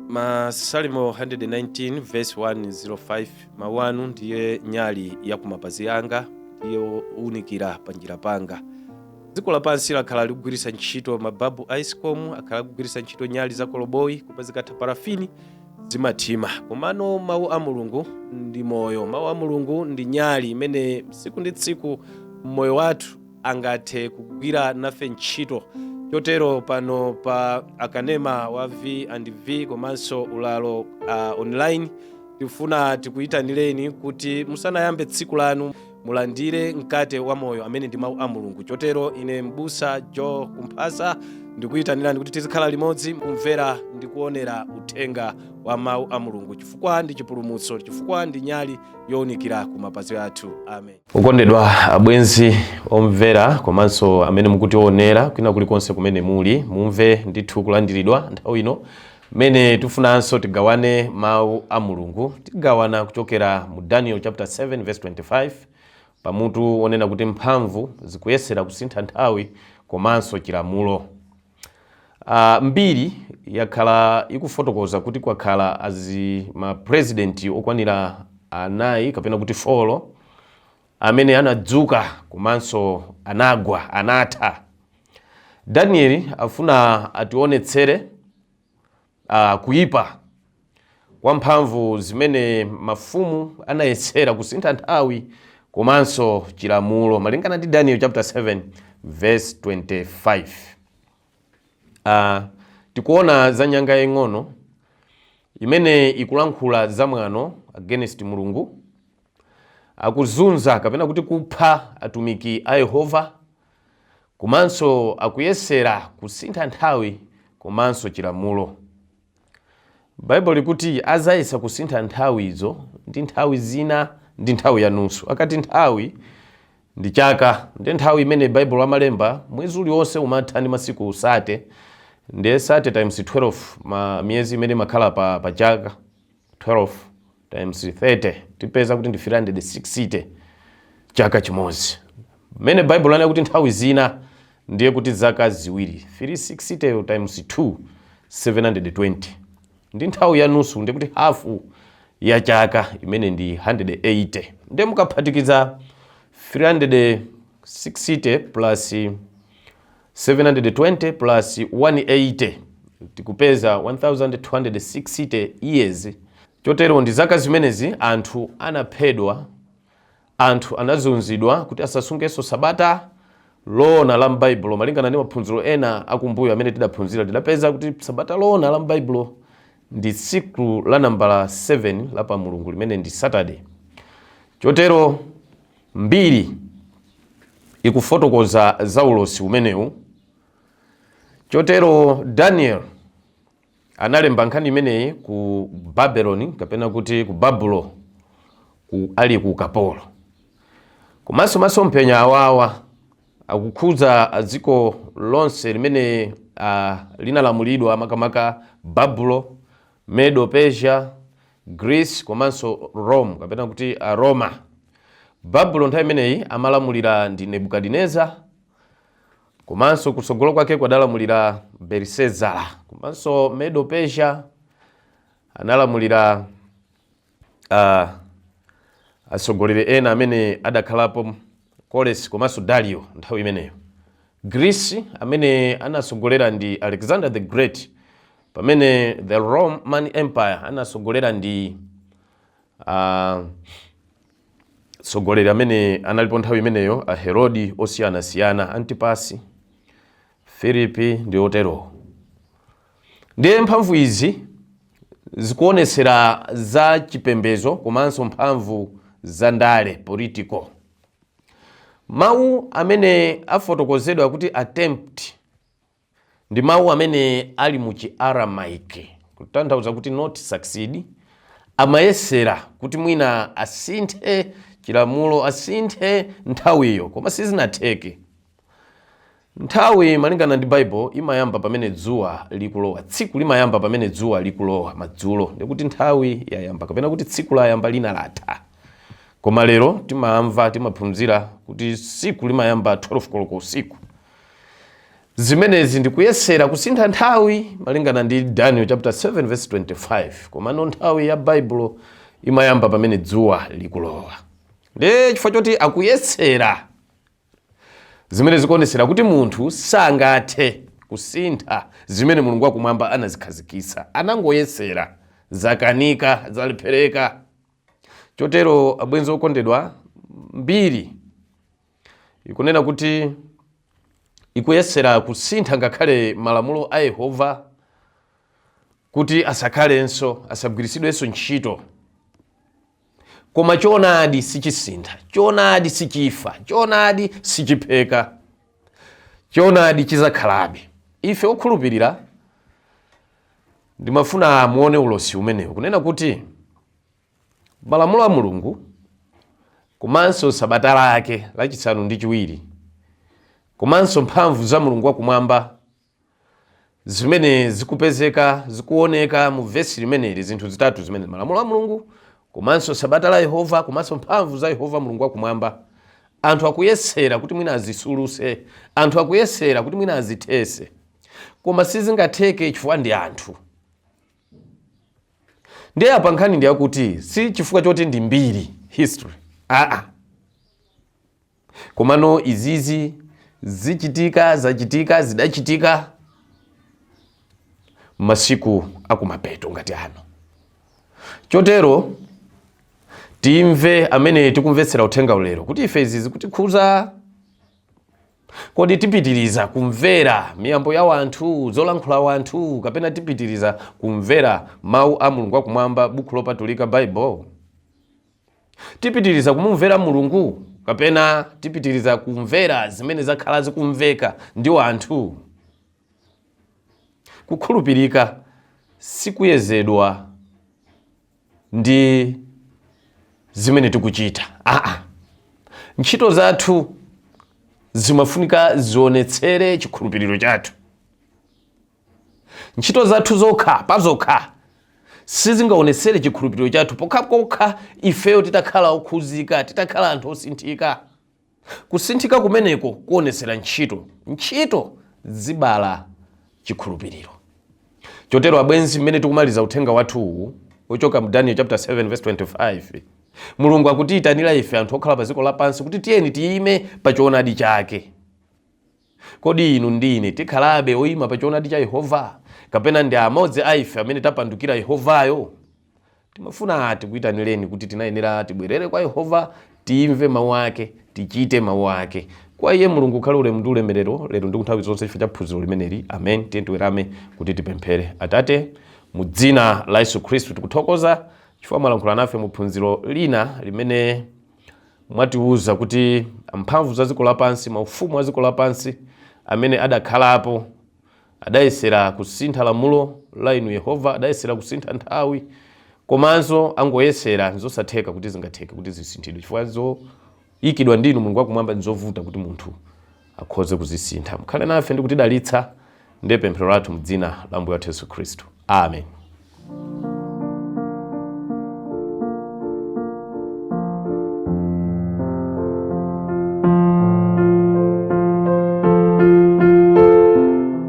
Masalimo 119 verse 105 mawanu ndiye nyali ya kumapazi yanga, ndiye unikira panjira panga. Dziko lapansi lakhala likugwiritsa ntchito mababu icecom, akhala likugwiritsa ntchito nyali za koloboyi kupezekatha parafini zimathima. Komano mawu a Mulungu ndi moyo, mawu a Mulungu ndi nyali imene tsiku ndi tsiku moyo wathu angathe kugwira nafe ntchito. Chotero pano pa akanema wa V&V komanso ulalo online tifuna tikuyitanireni kuti musanayambe tsiku lanu mulandire mkate wa moyo amene ndi mawu a Mulungu. Chotero ine M'busa Joe Kumphasa ndikuyitanirani kuti tizikhala limodzi kumvera ndi kuonera uthenga wa mawu a Mulungu, chifukwa ndi chipulumutso, chifukwa ndi nyali yowunikira ku mapazi athu. Amen. Ukondedwa abwenzi omvera komanso amene mukutionera kwina kulikonse kumene muli, mumve ndithu kulandiridwa nthawi ino mene tifunanso tigawane mawu a Mulungu. Tigawana kuchokera mu Daniel chapter 7 verse 25 pamutu onena kuti mphamvu zikuyesera kusintha nthawi komanso chilamulo. Mbiri yakhala ikufotokoza kuti kwakhala ma president okwanira 9 kapena kuti 4 amene anadzuka komanso anagwa, anatha. Daniel afuna ationetsere kuyipa kwa mphamvu zimene mafumu anayesera kusintha nthawi komanso chilamulo, malingana ndi Daniel chapter 7 verse 25. Tikuona za nyanga yaying'ono imene ikulankhula zamwano against Mulungu, akuzunza kapena kuti kupha atumiki a Yehova, komanso akuyesera kusintha nthawi komanso chilamulo. Bible likuti azayesa kusintha nthawi izo ndi nthawi zina ndi nthawi yanunso. Akati nthawi ndi chaka, ndi nthawi imene Bible amalemba mwezi uliwonse umatha ndi masiku usate, ndi sate times 12 miyezi imene makhala pa chaka, 12 times 30 tipeza kuti ndi 360 chaka chimodzi. Mene Bible lana kuti nthawi zina ndiye kuti zaka ziwiri, 360 times 2 720. Ndi nthawi yanunso ndiye kuti half ya chaka imene ndi 180. Ndiye mukaphatikiza 360 plus 720 plus 180 tikupeza 1260 years. Chotero ndi zaka zimenezi anthu anaphedwa, anthu anazunzidwa kuti asasungenso sabata lona la m'Bible. Malingana ndi maphunziro ena akumbuyo amene tidaphunzira, tidapeza kuti sabata lona la m'Bible ndi tsiku la nambala 7 la pa Mulungu limene ndi Saturday. Chotero mbiri ikufotokoza za ulosi umenewu. Chotero Daniel analemba nkhani imeneyi ku Babylon kapena kuti ku Babulo ali ku ukapolo. Komanso masomphenya awawa akukhuza dziko lonse limene linalamulidwa makamaka Babulo, Medo Persia, Greece komanso Rome kapena kuti Roma. Babulo nthawi imeneyi amalamulira ndi Nebukadineza, komanso kusogolo kwake kwadalamulira Belisezara, komanso Medo Persia analamulira asogolere ena amene adakhalapo Kores komanso Dario nthawi imeneyo. Greece amene anasogolera ndi Alexander the Great, pamene the Roman Empire anasogolera ndi sogolera amene analipo nthawi imeneyo a Herodi osiyanasiyana, Antipasi, Filipi ndi otero. Ndiye mphamvu izi zikuonesera za chipembezo komanso mphamvu za ndale political. Mawu amene afotokozedwa kuti attempt ndi mawu amene ali mu Chi-Aramaic, kutanthauza kuti not succeed. Amayesera kuti mwina asinthe chilamulo, asinthe nthawiyo, koma sizinatheke. Nthawi malingana ndi Bible imayamba pamene dzuwa likulowa, tsiku limayamba pamene dzuwa likulowa madzulo, ndikuti nthawi yayamba kapena kuti tsiku layamba lina latha. Koma lero timaphunzira kuti tsiku limayamba 12 koloko usiku. zimenezi ndikuyesera kusintha nthawi malingana ndi Daniel chapter 7 verse 25. Komano nthawi ya Baibulo imayamba pamene dzuwa likulowa. Ndiye chifukwa choti akuyesera zimene zikuonesera kuti munthu sangathe kusintha zimene Mulungu wakumwamba anazikhazikitsa. Anangoyesera, zakanika, zalephereka. Chotero abwenzi okondedwa, mbiri ikunena kuti ikuyesera kusintha ngakhale malamulo a Yehova kuti asakhalenso, asagwiritsidwenso ntchito. Koma choonadi sichisintha, choonadi sichifa, choonadi sichipheka, choonadi chizakhalabe. Ife okhulupirira ndimafuna muone ulosi umenewu kunena kuti malamulo a Mulungu komanso sabata lake lachisanu ndi chiwiri komanso mphamvu za Mulungu wakumwamba zimene zikupezeka, zikuoneka mu vesi limeneli, zinthu zitatu zimene: malamulo a Mulungu komanso sabata la Yehova komanso mphamvu za Yehova Mulungu wakumwamba. Anthu akuyesera kuti mwina azisuluse, anthu akuyesera kuti mwina azithese, koma sizingatheke chifukwa ndi anthu. Ndiye apa nkhani ndi yakuti si chifukwa choti ndi mbiri, history. Komano izizi zichitika, zachitika, zidachitika masiku akumapeto ngati ano. Chotero timve amene tikumvetsera uthenga ulero kuti ife izi zikutikhuza. Kodi tipitiriza kumvera miyambo ya wanthu, zolankhula wanthu, kapena tipitiriza kumvera mawu a Mulungu wakumwamba, buku lopatulika Bible? Tipitiriza kumumvera Mulungu kapena tipitiriza kumvera zimene zakhala zikumveka ndi wanthu? Kukhulupirika sikuyezedwa ndi zimene tikuchita. Ntchito zathu zimafunika zionetsere chikhulupiriro chathu. Ntchito zathu zokha pazokha sizingaonetsere chikhulupiriro chathu pokhapokha ifeyo titakhala okhuzika, titakhala anthu osinthika. Kusinthika kumeneko kuonetsera ntchito. Ntchito zibala chikhulupiriro. Chotero abwenzi, mmene tikumaliza uthenga wathu ochoka mu Daniel chapter 7 verse 25, Mulungu akutiyitanira ife anthu okhala pa dziko lapansi kuti tiyeni tiyime pa choonadi chake. Kodi inu ndi ine tikhalabe oyima pa choonadi cha Yehova, kapena ndi amodzi a ife amene tapandukira Yehovayo? Timafuna tikuyitanireni kuti tinayenera tibwerere kwa Yehova, timve mawu ake, tichite mawu ake. Kwa iye Mulungu ukhale ulemu ndi ulemerero lero ndi nthawi zonse chifukwa cha phunziro limeneli. Amen. Tiye tiwerame kuti tipemphere. Atate, mu dzina la Yesu Khristu tikuthokoza chifukwa mwalankhula nafe mu phunziro lina limene mwatiuza kuti mphamvu za dziko lapansi, maufumu a dziko lapansi amene adakhalapo adayesera kusintha lamulo la inu Yehova, adayesera kusintha nthawi, komanso angoyesera nzosatheka kuti zingatheke kuti zisinthidwe chifukwa zoyikidwa ndinu Mulungu wakumwamba nzovuta kuti munthu akhoze kuzisintha. Mukhale nafe ndi kutidalitsa, ndiye pemphero lathu mu dzina la Ambuye wathu Yesu Khristu. Amen.